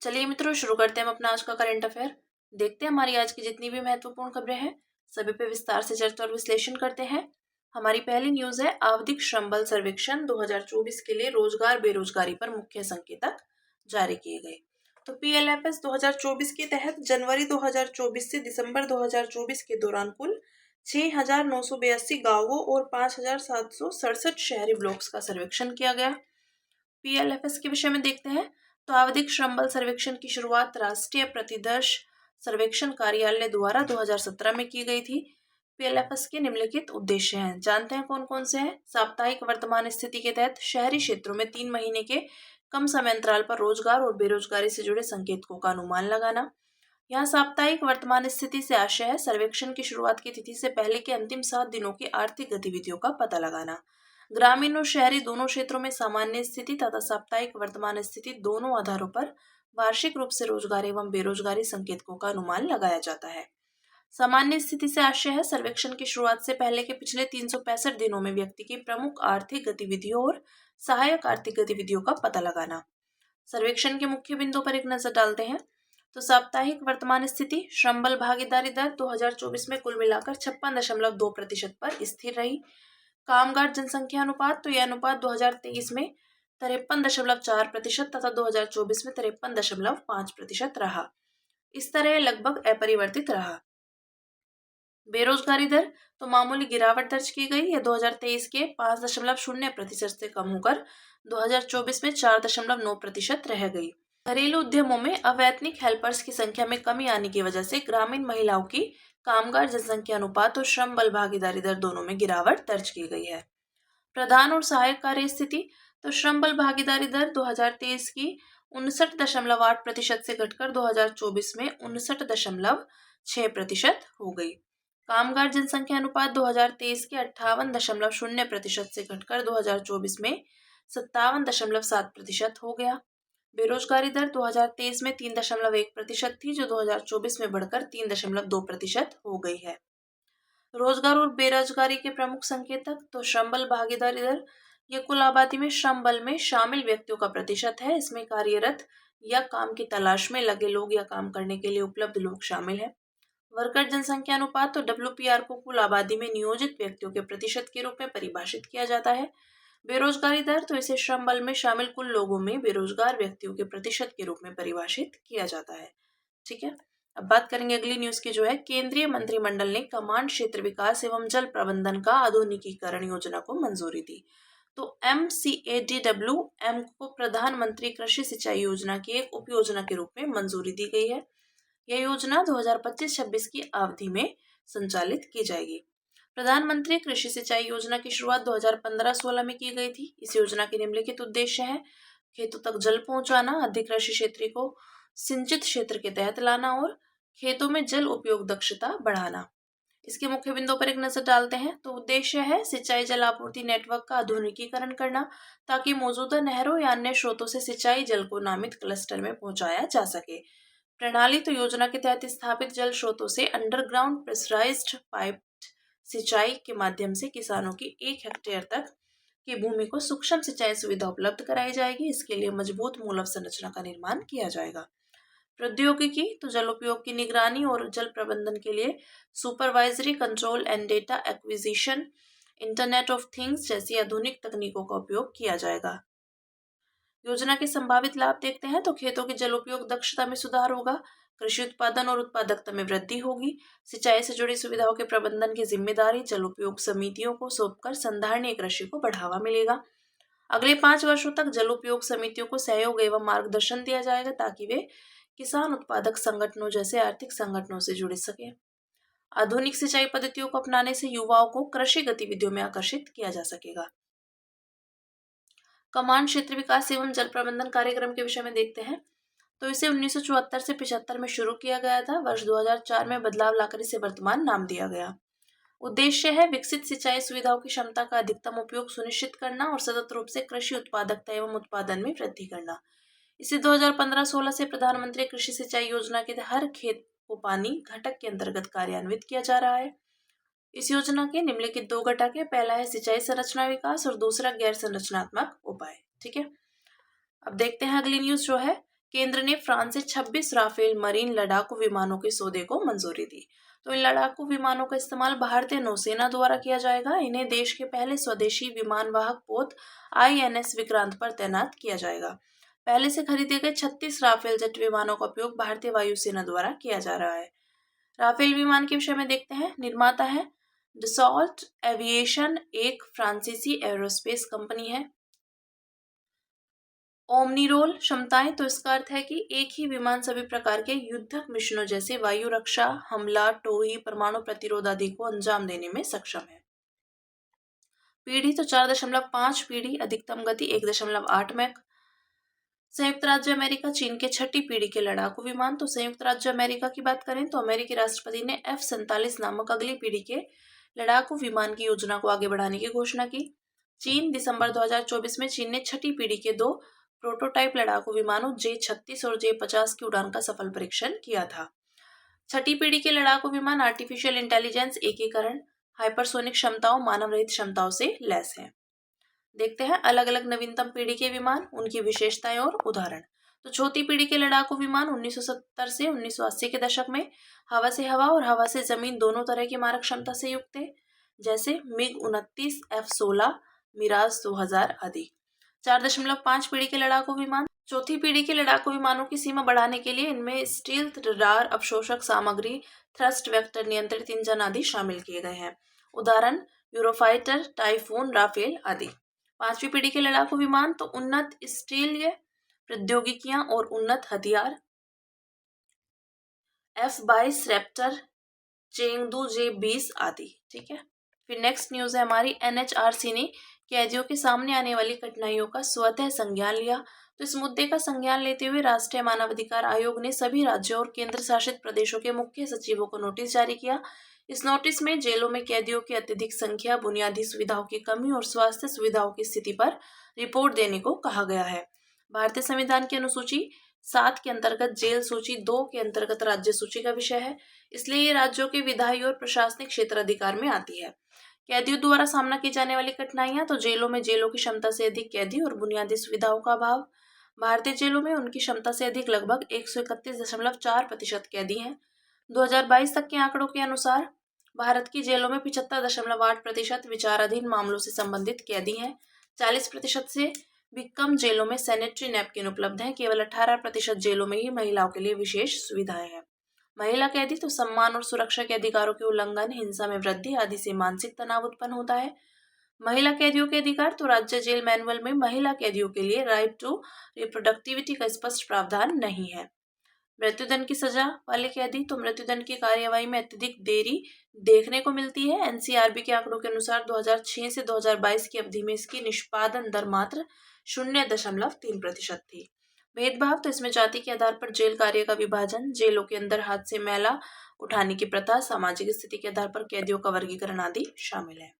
चलिए मित्रों, शुरू करते हैं हम अपना आज का करंट अफेयर। देखते हैं हमारी आज की जितनी भी महत्वपूर्ण खबरें हैं सभी पे विस्तार से चर्चा और विश्लेषण करते हैं। हमारी पहली न्यूज है, आवधिक श्रम बल सर्वेक्षण 2024 के लिए रोजगार बेरोजगारी पर मुख्य संकेतक जारी किए गए। तो PLFS 2024 के तहत जनवरी 2024 से दिसंबर 2024 के दौरान कुल 6,982 गांवों और 5,767 शहरी ब्लॉक्स का सर्वेक्षण किया गया। PLFS के विषय में देखते हैं तो आवधिक श्रम बल सर्वेक्षण की शुरुआत राष्ट्रीय प्रतिदर्श सर्वेक्षण कार्यालय द्वारा 2017 में की गई थी। PLFS के निम्नलिखित उद्देश्य हैं, जानते हैं कौन कौन से हैं। साप्ताहिक वर्तमान स्थिति के तहत शहरी क्षेत्रों में 3 महीने के कम समय अंतराल पर रोजगार और बेरोजगारी से जुड़े संकेतकों का अनुमान लगाना। यहाँ साप्ताहिक वर्तमान स्थिति से आशय है सर्वेक्षण की शुरुआत की तिथि से पहले के अंतिम 7 दिनों की आर्थिक गतिविधियों का पता लगाना। ग्रामीण और शहरी दोनों क्षेत्रों में सामान्य स्थिति तथा साप्ताहिक वर्तमान स्थिति दोनों आधारों पर वार्षिक रूप से रोजगार एवं बेरोजगारी संकेतकों का अनुमान लगाया जाता है। सामान्य स्थिति से आशय है सर्वेक्षण की शुरुआत से पहले के पिछले 365 दिनों में व्यक्ति की प्रमुख आर्थिक गतिविधियों और सहायक आर्थिक गतिविधियों का पता लगाना। सर्वेक्षण के मुख्य बिंदुओं पर एक नजर डालते हैं तो साप्ताहिक वर्तमान स्थिति श्रम बल भागीदारी दर 2024 में कुल मिलाकर 56.2% पर स्थिर रही। कामगार जनसंख्या अनुपात, तो यह अनुपात 2023 में 53.4% तथा 2024 में 53.5% रहा। इस तरह लगभग अपरिवर्तित रहा। बेरोजगारी दर, तो मामूली गिरावट दर्ज की गई। यह 2023 के 5.0% से कम होकर 2024 में 4.9% रह गई। घरेलू उद्यमों में अवैतनिक हेल्पर्स की संख्या में कमी आने की वजह से ग्रामीण महिलाओं की कामगार जनसंख्या अनुपात और श्रम बल भागीदारी दर दोनों में गिरावट दर्ज की गई है। प्रधान और सहायक कार्य स्थिति, तो श्रम बल भागीदारी दर 2023 की 59.8% से घटकर 2024 में 59.6% हो गई। कामगार जनसंख्या अनुपात 2023 के 58.0% से घटकर 2024 में 57.7% हो गया। बेरोजगारी दर 2023 में 3.1% थी, जो 2024 में बढ़कर 3.2% हो गई है। रोजगार और बेरोजगारी के प्रमुख संकेतक, तो श्रम बल भागीदारी दर यह कुल आबादी में श्रम बल में शामिल व्यक्तियों का प्रतिशत है। इसमें कार्यरत या काम की तलाश में लगे लोग या काम करने के लिए उपलब्ध लोग शामिल है। वर्कर जनसंख्या अनुपात, तो WPR को कुल आबादी में नियोजित व्यक्तियों के प्रतिशत के रूप में परिभाषित किया जाता है। बेरोजगारी दर, तो इसे श्रम बल में शामिल कुल लोगों में बेरोजगार व्यक्तियों के प्रतिशत के रूप में परिभाषित किया जाता है। ठीक है, अब बात करेंगे अगली न्यूज की, जो है केंद्रीय मंत्रिमंडल ने कमांड क्षेत्र विकास एवं जल प्रबंधन का आधुनिकीकरण योजना को मंजूरी दी। तो MCADWM को प्रधानमंत्री कृषि सिंचाई योजना की एक उप योजना के रूप में मंजूरी दी गई है। यह योजना 2025-26 की अवधि में संचालित की जाएगी। प्रधानमंत्री कृषि सिंचाई योजना की शुरुआत 2015-16 में की गई थी। इस योजना के निम्नलिखित उद्देश्य हैं, खेतों तक जल पहुंचाना, अधिक कृषि क्षेत्र को सिंचित क्षेत्र के तहत लाना और खेतों में जल उपयोग दक्षता बढ़ाना। इसके मुख्य बिंदुओं पर एक नजर डालते हैं तो उद्देश्य है सिंचाई जल आपूर्ति नेटवर्क का आधुनिकीकरण करना, ताकि मौजूदा नहरों या अन्य स्रोतों से सिंचाई जल को नामित क्लस्टर में पहुंचाया जा सके। प्रणाली, तो योजना के तहत स्थापित जल स्रोतों से अंडरग्राउंड प्रेशराइज्ड पाइप सिंचाई के माध्यम से किसानों की 1 हेक्टेयर तक की भूमि को सूक्ष्म सिंचाई सुविधा उपलब्ध कराई जाएगी। इसके लिए मजबूत मूल अवसंरचना का निर्माण किया जाएगा। प्रौद्योगिकी, तो जल उपयोग की निगरानी और जल प्रबंधन के लिए supervisory control and data acquisition, internet of things जैसी आधुनिक तकनीकों का उपयोग किया जाएगा। योजना के संभावित लाभ देखते हैं तो खेतों की जल उपयोग दक्षता में सुधार होगा, कृषि उत्पादन और उत्पादकता में वृद्धि होगी, सिंचाई से जुड़ी सुविधाओं के प्रबंधन की जिम्मेदारी जल उपयोग समितियों को सौंपकर संधारणीय कृषि को बढ़ावा मिलेगा। अगले 5 वर्षों तक जल उपयोग समितियों को सहयोग एवं मार्गदर्शन दिया जाएगा, ताकि वे किसान उत्पादक संगठनों जैसे आर्थिक संगठनों से जुड़ सके। आधुनिक सिंचाई पद्धतियों को अपनाने से युवाओं को कृषि गतिविधियों में आकर्षित किया जा सकेगा। कमांड क्षेत्र विकास एवं जल प्रबंधन कार्यक्रम के विषय में देखते हैं तो इसे 1974 से 75 में शुरू किया गया था। वर्ष 2004 में बदलाव लाकर इसे वर्तमान नाम दिया गया। उद्देश्य है विकसित सिंचाई सुविधाओं की क्षमता का अधिकतम उपयोग सुनिश्चित करना और सतत रूप से कृषि उत्पादकता एवं उत्पादन में वृद्धि करना। इसे 2015-16 से प्रधानमंत्री कृषि सिंचाई योजना के हर खेत को पानी घटक के अंतर्गत कार्यान्वित किया जा रहा है। इस योजना के निम्नलिखित 2 घटक है, पहला है सिंचाई संरचना विकास और दूसरा गैर संरचनात्मक उपाय। ठीक है, अब देखते हैं अगली न्यूज, जो है केंद्र ने फ्रांस से 26 राफेल मरीन लड़ाकू विमानों के सौदे को मंजूरी दी। तो इन लड़ाकू विमानों का इस्तेमाल भारतीय नौसेना द्वारा किया जाएगा। इन्हें देश के पहले स्वदेशी विमानवाहक पोत INS विक्रांत पर तैनात किया जाएगा। पहले से खरीदे गए 36 राफेल जेट विमानों का उपयोग भारतीय वायुसेना द्वारा किया जा रहा है। राफेल विमान के विषय में देखते हैं। निर्माता है डसॉल्ट एविएशन, एक फ्रांसीसी एरोस्पेस कंपनी है। ओमनीरोल क्षमताएं, तो इसका अर्थ है कि एक ही विमान सभी प्रकार के युद्धक मिशनों जैसे वायु रक्षा, हमला, टोही, परमाणु प्रतिरोध आदि को अंजाम देने में सक्षम है। पीढ़ी तो 4.5 पीढ़ी, अधिकतम गति 1.8 मैक। संयुक्त राज्य अमेरिका चीन के 6ठी पीढ़ी के लड़ाकू विमान। तो संयुक्त राज्य अमेरिका की बात करें तो अमेरिकी राष्ट्रपति ने F-47 नामक अगली पीढ़ी के लड़ाकू विमान की योजना को आगे बढ़ाने की घोषणा की। चीन दिसंबर 2024 में चीन ने 6ठी पीढ़ी के 2 प्रोटोटाइप लड़ाकू विमानों J-36 और J-50 की उड़ान का सफल परीक्षण किया था। 6ठी पीढ़ी के लड़ाकू विमान आर्टिफिशियल इंटेलिजेंस, एकीकरण, हाइपरसोनिक क्षमताओं, मानव रहित क्षमताओं से लैस है। देखते हैं अलग अलग नवीनतम पीढ़ी के विमान, उनकी विशेषताएं और उदाहरण। तो चौथी पीढ़ी के लड़ाकू विमान 1970 से 1980 के दशक में हवा से हवा और हवा से जमीन दोनों तरह की मारक क्षमता से युक्त थे, जैसे MiG-29, F-16, मिराज 2000 आदि। 4.5 पीढ़ी के लड़ाकू विमान। चौथी पीढ़ी के लड़ाकू विमानों की सीमा बढ़ाने के लिए इनमें स्टील्थ रडार, अवशोषक सामग्री, थ्रस्ट वेक्टर नियंत्रित इंजन आदि शामिल किए गए हैं। उदाहरण यूरोफाइटर, टाइफून, राफेल आदि। 5वीं पीढ़ी के लड़ाकू विमान तो उन्नत स्टील्य प्रौद्योगिकियां और उन्नत हथियार, F-22 रैप्टर, चेंगडू J-20 आदि। ठीक है। फिर नेक्स्ट न्यूज है हमारी, NHRC ने कैदियों के सामने आने वाली कठिनाइयों का स्वतः संज्ञान लिया। तो इस मुद्दे का संज्ञान लेते हुए राष्ट्रीय मानवाधिकार आयोग ने सभी राज्यों और केंद्र शासित प्रदेशों के मुख्य सचिवों को नोटिस जारी किया। इस नोटिस में जेलों में कैदियों की अत्यधिक संख्या, बुनियादी सुविधाओं की कमी और स्वास्थ्य सुविधाओं की स्थिति पर रिपोर्ट देने को कहा गया है। भारतीय संविधान की अनुसूची 7 के अंतर्गत जेल सूची 2 के अंतर्गत राज्य सूची का विषय है, इसलिए ये राज्यों के विधायी और प्रशासनिक क्षेत्र अधिकार में आती है। कैदियों द्वारा सामना की जाने वाली कठिनाइयां, तो जेलों में जेलों की क्षमता से अधिक कैदी और बुनियादी सुविधाओं का अभाव। भारतीय जेलों में उनकी क्षमता से अधिक लगभग 131.4% कैदी हैं। 2022 तक के आंकड़ों के अनुसार भारत की जेलों में 75.8% विचाराधीन मामलों से संबंधित कैदी हैं। 40% से भी कम जेलों में सैनिटरी नैपकिन उपलब्ध हैं। केवल 18% जेलों में ही महिलाओं के लिए विशेष सुविधाएं हैं। महिला कैदी तो सम्मान और सुरक्षा के अधिकारों के उल्लंघन, हिंसा में वृद्धि आदि से मानसिक तनाव उत्पन्न होता है। महिला कैदियों के अधिकार, तो राज्य जेल मैनुअल में महिला कैदियों के लिए राइट टू रिप्रोडक्टिविटी का स्पष्ट प्रावधान नहीं है। मृत्युदंड की सजा वाले कैदी, तो मृत्युदंड की कार्यवाही में अत्यधिक देरी देखने को मिलती है। NCRB के आंकड़ों के अनुसार 2006 से 2022 की अवधि में इसकी निष्पादन दर मात्र 0.3% थी। भेदभाव, तो इसमें जाति के आधार पर जेल कार्य का विभाजन, जेलों के अंदर हाथ से मैला उठाने की प्रथा, सामाजिक स्थिति के आधार पर कैदियों का वर्गीकरण आदि शामिल है।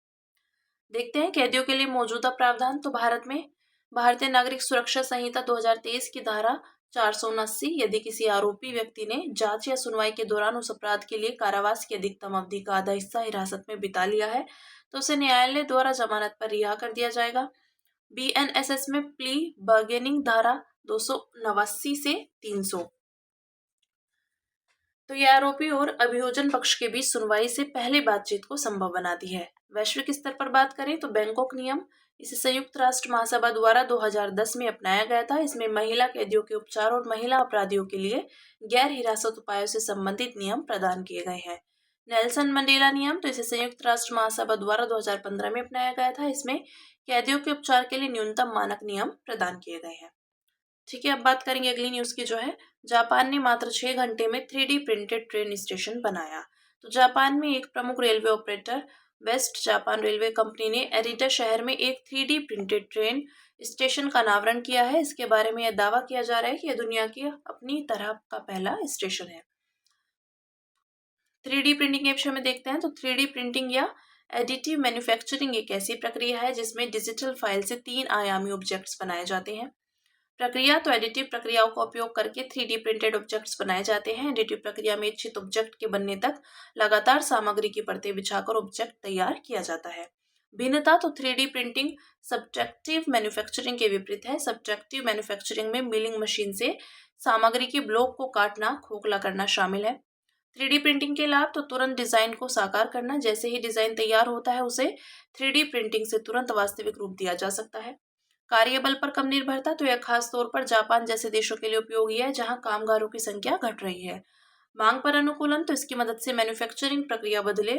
देखते हैं कैदियों के लिए मौजूदा प्रावधान। तो भारत में भारतीय नागरिक सुरक्षा संहिता 2023 की धारा 479, यदि किसी आरोपी व्यक्ति ने जांच या सुनवाई के दौरान उस अपराध के लिए कारावास की अधिकतम अवधि का आधा हिस्सा हिरासत में बिता लिया है, तो उसे न्यायालय द्वारा जमानत पर रिहा कर दिया जाएगा। BNSS में प्ली बार्गेनिंग धारा 289 से 300, तो यह आरोपी और अभियोजन पक्ष के बीच सुनवाई से पहले बातचीत को संभव बनाती है। वैश्विक स्तर पर बात करें तो बैंकॉक नियम, इसे संयुक्त राष्ट्र महासभा द्वारा 2010 में अपनाया गया था। इसमें महिला कैदियों के उपचार और महिला अपराधियों के लिए गैर हिरासत उपायों से संबंधित नियम प्रदान किए गए हैं। नेल्सन मंडेला नियम, तो इसे संयुक्त राष्ट्र महासभा द्वारा 2015 में अपनाया गया था। इसमें कैदियों के उपचार के लिए न्यूनतम मानक नियम प्रदान किए गए हैं। ठीक है, अब बात करेंगे अगली न्यूज की, जो है जापान ने मात्र 6 घंटे में 3D प्रिंटेड ट्रेन स्टेशन बनाया। तो जापान में एक प्रमुख railway operator west Japan railway company ने एरिटा शहर में एक 3D प्रिंटेड ट्रेन स्टेशन का अनावरण किया है। इसके बारे में यह दावा किया जा रहा है कि यह दुनिया की अपनी तरह का पहला स्टेशन है। 3D प्रिंटिंग के विषय में देखते हैं। तो 3D प्रिंटिंग या एडिटिव मैन्युफैक्चरिंग एक ऐसी प्रक्रिया है जिसमें डिजिटल फाइल से 3 आयामी ऑब्जेक्ट्स बनाए जाते हैं। प्रक्रिया, तो एडिटिव प्रक्रियाओं का उपयोग करके 3D प्रिंटेड ऑब्जेक्ट्स बनाए जाते हैं। एडिटिव प्रक्रिया में इच्छित ऑब्जेक्ट के बनने तक लगातार सामग्री की परतें बिछाकर ऑब्जेक्ट तैयार किया जाता है। भिन्नता तो 3D प्रिंटिंग सब्ट्रैक्टिव मैन्युफैक्चरिंग के विपरीत है। सब्ट्रैक्टिव मैन्युफैक्चरिंग में मिलिंग मशीन से सामग्री के ब्लॉक को काटना, खोखला करना शामिल है। 3D प्रिंटिंग के लाभ तो तुरंत डिजाइन को साकार करना, जैसे ही डिजाइन तैयार होता है उसे 3D प्रिंटिंग से तुरंत वास्तविक रूप दिया जा सकता है। कार्यबल पर कम निर्भरता तो यह खास तौर पर जापान जैसे देशों के लिए उपयोगी है, जहां कामगारों की संख्या घट रही है। मांग पर अनुकूलन तो इसकी मदद से मैन्युफैक्चरिंग प्रक्रिया बदले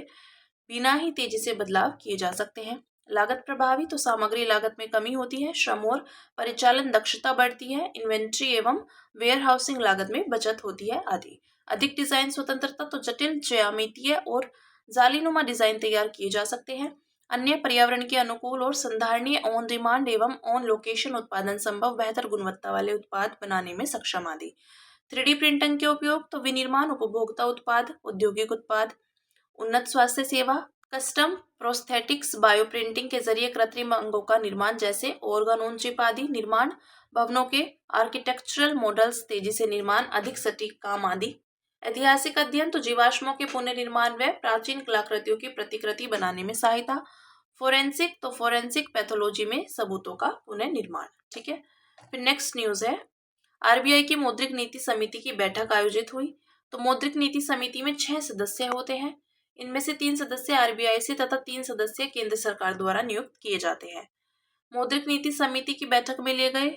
बिना ही तेजी से बदलाव किए जा सकते हैं। लागत प्रभावी तो सामग्री लागत में कमी होती है, श्रम और परिचालन दक्षता बढ़ती है, इन्वेंट्री एवं वेयर हाउसिंग लागत में बचत होती है आदि। अधिक डिजाइन स्वतंत्रता तो जटिल ज्यामितीय और जालीनुमा डिजाइन तैयार किए जा सकते हैं। अन्य पर्यावरण के अनुकूल और संधारणीय ऑन डिमांड एवं ऑन लोकेशन उत्पादन संभव, बेहतर गुणवत्ता वाले उत्पाद बनाने में सक्षम आदि। 3D प्रिंटिंग के उपयोग तो विनिर्माण, उपभोक्ता उत्पाद, औद्योगिक उत्पाद, उन्नत स्वास्थ्य सेवा, कस्टम प्रोस्थेटिक्स, बायोप्रिंटिंग के जरिए कृत्रिम अंगों का निर्माण जैसे ऑर्गन ऑन चिप आदि, निर्माण भवनों के आर्किटेक्चरल मॉडल्स, तेजी से निर्माण, अधिक सटीक काम आदि। ऐतिहासिक अध्ययन तो जीवाश्मों के पुनर्निर्माण व प्राचीन कलाकृतियों की प्रतिकृति बनाने में सहायता। फोरेंसिक तो फोरेंसिक पैथोलॉजी में सबूतों का पुनर्निर्माण। ठीक है, फिर नेक्स्ट न्यूज है, आरबीआई की मौद्रिक नीति समिति की बैठक आयोजित हुई। तो मौद्रिक नीति समिति में 6 सदस्य होते हैं। इनमें से 3 सदस्य आरबीआई से तथा 3 सदस्य केंद्र सरकार द्वारा नियुक्त किए जाते हैं। मौद्रिक नीति समिति की बैठक में लिए गए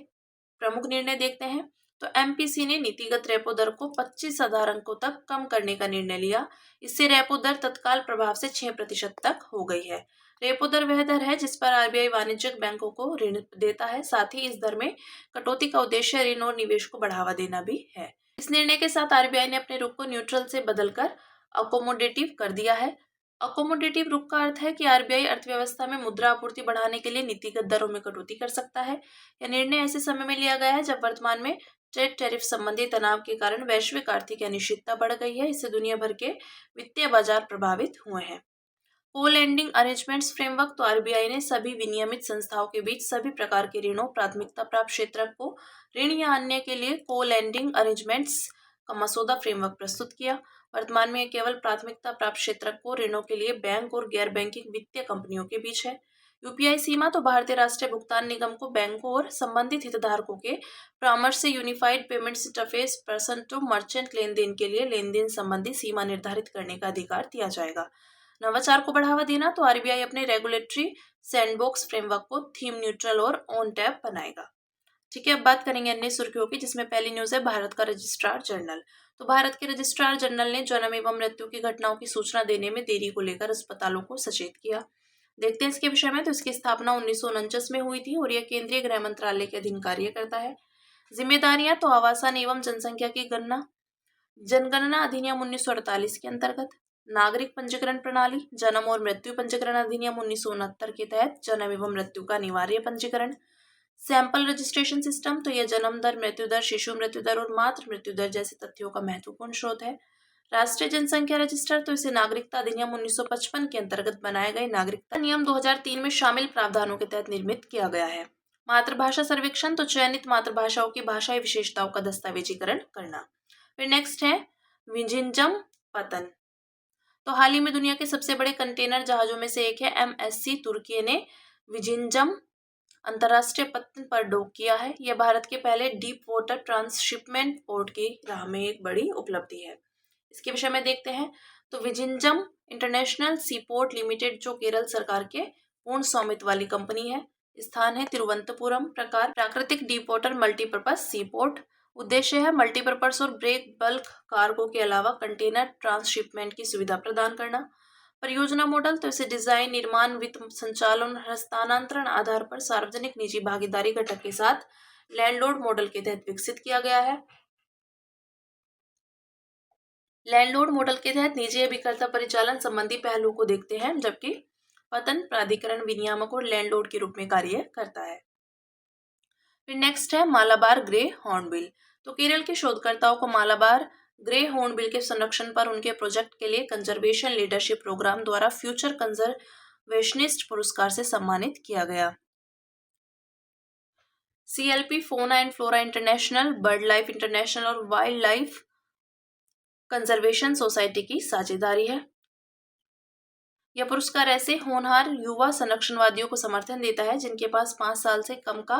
प्रमुख निर्णय देखते हैं। तो एमपीसी ने नीतिगत रेपो दर को 25 आधार अंकों तक कम करने का निर्णय लिया। इससे रेपो दर तत्काल प्रभाव से 6% तक हो गई है। रेपो दर वह दर है जिस पर आरबीआई वाणिज्यिक बैंकों को ऋण देता है। साथ ही इस दर में कटौती का उद्देश्य ऋण और निवेश को बढ़ावा देना भी है। इस निर्णय के साथ आरबीआई ने अपने रुख को न्यूट्रल से बदलकर अकोमोडेटिव कर दिया है। अकोमोडेटिव रुख का अर्थ है कि आरबीआई अर्थव्यवस्था में मुद्रा आपूर्ति बढ़ाने के लिए नीतिगत दरों में कटौती कर सकता है। यह निर्णय ऐसे समय में लिया गया है जब वर्तमान में ट्रेड टैरिफ संबंधी तनाव के कारण वैश्विक आर्थिक अनिश्चितता बढ़ गई है। इससे दुनिया भर के वित्तीय बाजार प्रभावित हुए हैं। को लैंडिंग अरेंजमेंट्स फ्रेमवर्क तो आरबीआई ने सभी विनियमित संस्थाओं के बीच सभी प्रकार के ऋणों, प्राथमिकता प्राप्त क्षेत्र को ऋण या अन्य के लिए को लैंडिंग अरेंजमेंट्स का मसौदा फ्रेमवर्क प्रस्तुत किया। वर्तमान में केवल प्राथमिकता प्राप्त क्षेत्र को ऋणों के लिए बैंक और गैर बैंकिंग वित्तीय कंपनियों के बीच है। यूपीआई सीमा तो भारतीय राष्ट्रीय भुगतान निगम को बैंकों और संबंधित हितधारकों के परामर्श से unified payment interface person to merchant लेन देन के लिए लेन देन संबंधी सीमा निर्धारित करने का अधिकार दिया जाएगा। नवाचार को बढ़ावा देना तो आरबीआई अपने रेगुलेटरी सैंडबॉक्स फ्रेमवर्क को थीम न्यूट्रल और ऑन टैप बनाएगा। ठीक है, अब बात करेंगे अन्य सुर्खियों की, जिसमें पहली न्यूज है भारत का रजिस्ट्रार जनरल। तो भारत के रजिस्ट्रार जनरल ने जन्म एवं मृत्यु की घटनाओं की सूचना देने में देरी को लेकर अस्पतालों को सचेत किया। देखते हैं इसके विषय में। तो इसकी स्थापना 1949 में हुई थी और यह केंद्रीय गृह मंत्रालय के अधीन कार्य करता है। जिम्मेदारियां तो आवासन एवं जनसंख्या की गणना, जनगणना अधिनियम 1948 के अंतर्गत, नागरिक पंजीकरण प्रणाली, जन्म और मृत्यु पंजीकरण अधिनियम 1969 के तहत जन्म एवं मृत्यु का अनिवार्य पंजीकरण, सैंपल रजिस्ट्रेशन सिस्टम तो यह जन्म दर, मृत्यु दर, शिशु मृत्यु दर और मातृ मृत्यु दर जैसे तथ्यों का महत्वपूर्ण स्रोत है। राष्ट्रीय जनसंख्या रजिस्टर तो इसे नागरिकता अधिनियम 1955 के अंतर्गत बनाए गए नागरिकता नियम 2003 में शामिल प्रावधानों के तहत निर्मित किया गया है। मातृभाषा सर्वेक्षण तो चयनित मातृभाषाओं की भाषाई विशेषताओं का दस्तावेजीकरण करना। फिर नेक्स्ट है विझिंजम पतन। तो हाल ही में दुनिया के सबसे बड़े कंटेनर जहाजों में से एक है एमएससी तुर्की ने विझिंजम अंतर्राष्ट्रीय पत्तन पर डॉक किया है। यह भारत के पहले डीप वाटर ट्रांसशिपमेंट पोर्ट की राह में एक बड़ी उपलब्धि है। इसके विषय में देखते हैं। तो विझिंजम इंटरनेशनल सी पोर्ट लिमिटेड, जो केरल सरकार के पूर्ण स्वामित्व वाली कंपनी है। स्थान है तिरुवनंतपुरम। प्रकार प्राकृतिक डीप वाटर मल्टीपर्पज सी पोर्ट। उद्देश्य है मल्टीपर्पज और ब्रेक बल्क कार्गो के अलावा कंटेनर ट्रांसशिपमेंट की सुविधा प्रदान करना। परियोजना मॉडल तो इसे डिजाइन, निर्माण, वित्त, संचालन और हस्तांतरण आधार पर सार्वजनिक निजी भागीदारी घटक के साथ लैंडलॉर्ड मॉडल के तहत विकसित किया गया है। लैंडलॉर्ड मॉडल के तहत निजी अभिकर्ता परिचालन संबंधी पहलुओं को देखते हैं, जबकि पतन प्राधिकरण विनियामक और लैंडलॉर्ड के रूप में कार्य करता है। फिर नेक्स्ट है मालाबार ग्रे हॉर्नबिल। तो केरल के शोधकर्ताओं को मालाबार ग्रे हॉर्नबिल के संरक्षण पर उनके प्रोजेक्ट के लिए कंजर्वेशन लीडरशिप प्रोग्राम द्वारा फ्यूचर कंजर्वेशनिस्ट पुरस्कार से सम्मानित किया गया। CLP, fauna and flora international, bird life international और वाइल्ड लाइफ कंजर्वेशन सोसाइटी की साझेदारी है। यह पुरस्कार ऐसे होनहार युवा संरक्षणवादियों को समर्थन देता है जिनके पास 5 साल से कम का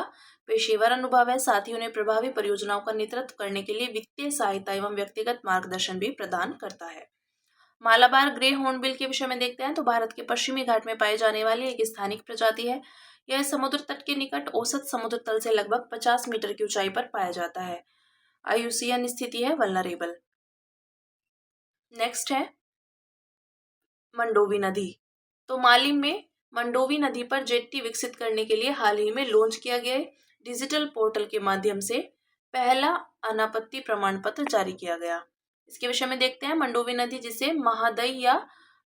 पेशेवर अनुभव है। साथ ही उन्हें प्रभावी परियोजनाओं का नेतृत्व करने के लिए वित्तीय सहायता एवं व्यक्तिगत मार्गदर्शन भी प्रदान करता है। मालाबार ग्रे हॉर्नबिल के विषय में देखते हैं तो भारत के पश्चिमी घाट में पाई जाने वाली एक स्थानिक प्रजाति है। यह समुद्र तट के निकट औसत समुद्र तल से लगभग 50 मीटर की ऊंचाई पर पाया जाता है। IUCN स्थिति है वल्नरेबल। नेक्स्ट है मंडोवी नदी। तो माली में मंडोवी नदी पर जेट्टी विकसित करने के लिए हाल ही में लॉन्च किया गया डिजिटल पोर्टल के माध्यम से पहला अनापत्ति प्रमाण पत्र जारी किया गया। इसके विषय में देखते हैं। मंडोवी नदी, जिसे महादई या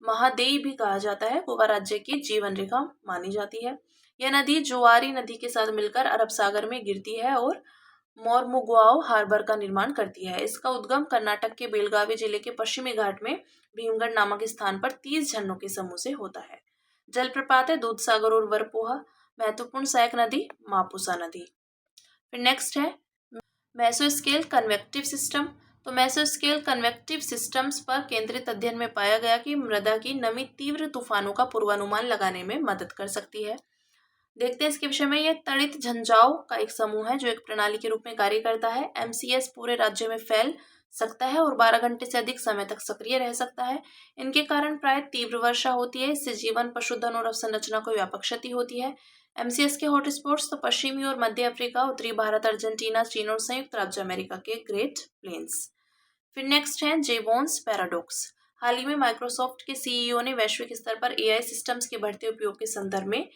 महादेई भी कहा जाता है, गोवा राज्य की जीवन रेखा मानी जाती है। यह नदी जोआरी नदी के साथ मिलकर अरब सागर में गिरती है और मोरमुगाओ हार्बर का निर्माण करती है। इसका उद्गम कर्नाटक के बेलगावी जिले के पश्चिमी घाट में भीमगढ़ नामक स्थान पर 30 झरनों के समूह से होता है। जलप्रपात है दूधसागर और वरपोहा। महत्वपूर्ण सहायक नदी मापुसा नदी। फिर नेक्स्ट है मेसोस्केल कन्वेक्टिव सिस्टम। तो मेसोस्केल कन्वेक्टिव सिस्टम्स पर केंद्रित अध्ययन में पाया गया कि मृदा की नमी तीव्र तूफानों का पूर्वानुमान लगाने में मदद कर सकती है। देखते हैं इसके विषय में। यह तड़ित झंझाओं का एक समूह है जो एक प्रणाली के रूप में कार्य करता है। MCS पूरे राज्य में फैल सकता है और 12 घंटे से अधिक समय तक सक्रिय रह सकता है। इनके कारण प्राय तीव्र वर्षा होती है। इससे जीवन, पशुधन और अवसंरचना को व्यापक क्षति होती है। MCS के हॉटस्पॉट्स तो पश्चिमी और मध्य अफ्रीका, उत्तरी भारत, अर्जेंटीना, चीन और संयुक्त राज्य अमेरिका के ग्रेट प्लेन्स। फिर नेक्स्ट है जेवॉन्स पैराडॉक्स। हाल ही में माइक्रोसॉफ्ट के CEO ने वैश्विक स्तर पर AI सिस्टम्स के बढ़ते उपयोग के संदर्भ में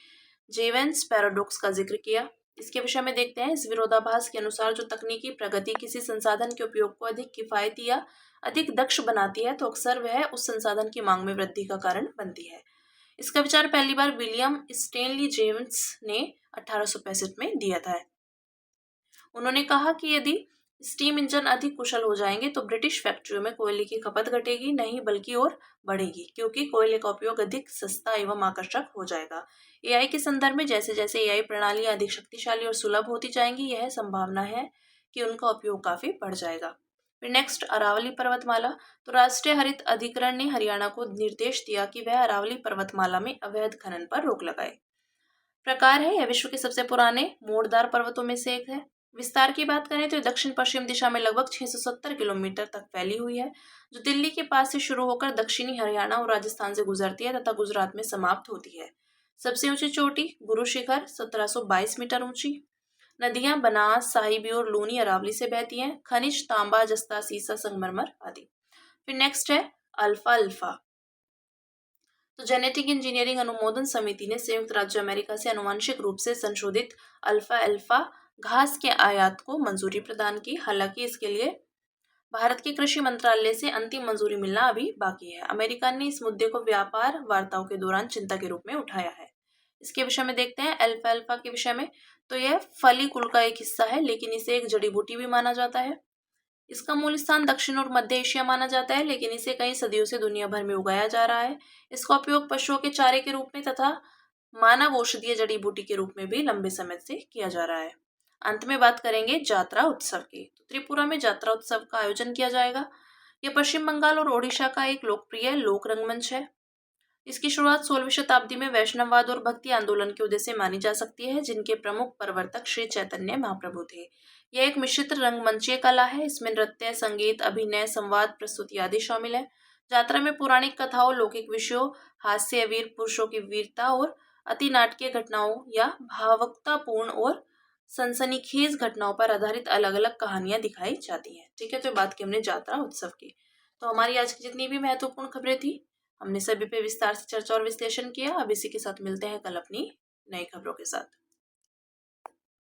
जेवेंस पैराडॉक्स का जिक्र किया। इसके विषय में देखते हैं। इस विरोधाभास के अनुसार जो तकनीकी प्रगति किसी संसाधन के उपयोग को अधिक किफायती या अधिक दक्ष बनाती है तो अक्सर वह उस संसाधन की मांग में वृद्धि का कारण बनती है। इसका विचार पहली बार विलियम स्टेनली जेम्स ने 1865 में दिया था। उन्होंने कहा कि यदि स्टीम इंजन अधिक कुशल हो जाएंगे तो ब्रिटिश फैक्ट्रियों में कोयले की खपत घटेगी नहीं बल्कि और बढ़ेगी, क्योंकि कोयले का उपयोग अधिक सस्ता एवं आकर्षक हो जाएगा। AI के संदर्भ में जैसे जैसे AI प्रणालियां अधिक शक्तिशाली और सुलभ होती जाएंगी, यह संभावना है कि उनका उपयोग काफी बढ़ जाएगा। फिर नेक्स्ट अरावली पर्वतमाला। तो राष्ट्रीय हरित अधिकरण ने हरियाणा को निर्देश दिया कि वह अरावली पर्वतमाला में अवैध खनन पर रोक लगाए। प्रकार है, यह विश्व के सबसे पुराने मोड़दार पर्वतों में से एक है। विस्तार की बात करें तो दक्षिण पश्चिम दिशा में लगभग 670 किलोमीटर तक फैली हुई है, जो दिल्ली के पास से शुरू होकर दक्षिणी हरियाणा और राजस्थान से गुजरती है तथा गुजरात में समाप्त होती है। सबसे ऊंची चोटी गुरु शिखर 1722 मीटर ऊंची। नदियां बनास, साहिबी और लूनी अरावली से बहती हैं। खनिज तांबा, जस्ता, सीसा, संगमरमर आदि। फिर नेक्स्ट है अल्फा अल्फा। तो जेनेटिक इंजीनियरिंग अनुमोदन समिति ने संयुक्त राज्य अमेरिका से आनुवंशिक रूप से संशोधित अल्फा अल्फा घास के आयात को मंजूरी प्रदान की। हालांकि इसके लिए भारत के कृषि मंत्रालय से अंतिम मंजूरी मिलना अभी बाकी है। अमेरिका ने इस मुद्दे को व्यापार वार्ताओं के दौरान चिंता के रूप में उठाया है। इसके विषय में देखते हैं अल्फा अल्फा के विषय में। तो यह फली कुल का एक हिस्सा है, लेकिन इसे एक जड़ी बूटी भी माना जाता है। इसका मूल स्थान दक्षिण और मध्य एशिया माना जाता है, लेकिन इसे कई सदियों से दुनिया भर में उगाया जा रहा है। इसका उपयोग पशुओं के चारे के रूप में तथा मानव औषधीय जड़ी बूटी के रूप में भी लंबे समय से किया जा रहा है। अंत में बात करेंगे जात्रा उत्सव की। तो त्रिपुरा में जात्रा उत्सव का आयोजन किया जाएगा। यह पश्चिम बंगाल और ओडिशा का एक लोकप्रिय लोक रंगमंच है। इसकी शुरुआत 16वीं शताब्दी में वैष्णववाद और भक्ति आंदोलन के उदय से मानी जा सकती है, जिनके प्रमुख प्रवर्तक श्री चैतन्य महाप्रभु थे। यह एक मिश्रित रंगमंचीय कला है। इसमें नृत्य, संगीत, अभिनय, संवाद, प्रस्तुति आदि शामिल है। यात्रा में पौराणिक कथाओं, लौकिक विषयों, हास्य, वीर पुरुषों की वीरता और अति नाटकीय घटनाओं या भावुकतापूर्ण और सनसनीखेज घटनाओं पर आधारित अलग अलग कहानियां दिखाई जाती हैं। ठीक है, तो बात की हमने यात्रा उत्सव की। तो हमारी आज की जितनी भी महत्वपूर्ण खबरें थी, हमने सभी पे विस्तार से चर्चा और विश्लेषण किया। अब इसी के साथ मिलते हैं कल अपनी नई खबरों के साथ।